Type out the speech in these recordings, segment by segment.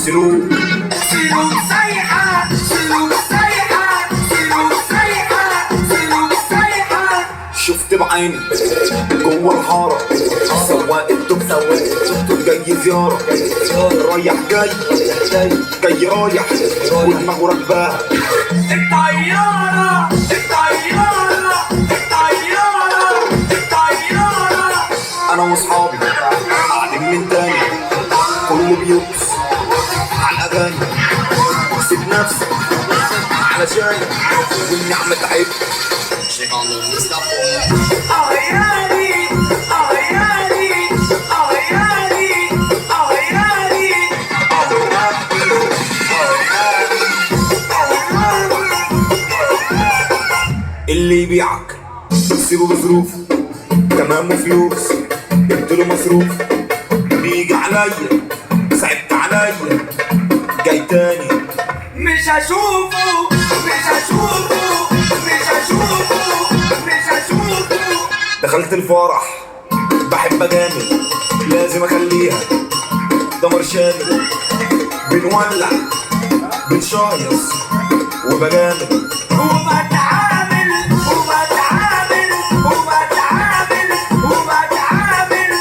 سلوك سلوك سايحة، سلوك سايحة، سلوك سايحة، سلوك سايحة. شفت بعيني جوه الحارة سواق التوك جاي زيارة رايح جاي رايح ودماغه راكباها الطيارة الطيارة الطيارة الطيارة. انا واصحابي قاعدين من تاني كله بيرقص على الاغاني. سيب نفسك علشان والنعمة تعبت. أغياري أغياري أغياري أغياري. اللي يبيعك سيبه بظروفه تمام وفلوس اديله مصروف. بيجي عليا صعبت عليا جاي تاني مش هشوفه مش هشوفه مش هشوفه مش هشوفه. دخلت الفرح بحب اجامل لازم اخليها دمر شامل. بنولع بنشايص وبجامل وبتعامل وبتعامل وبتعامل وبتعامل.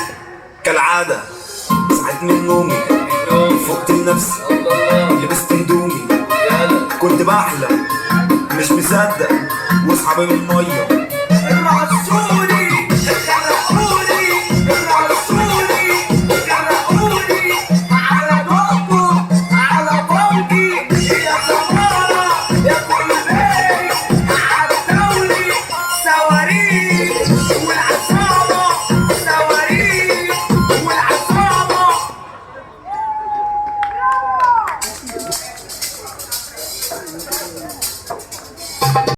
كالعادة صحيت من نومي فقت لنفسي لبست هدومي كنت بحلم مش مصدق واصحابي من المية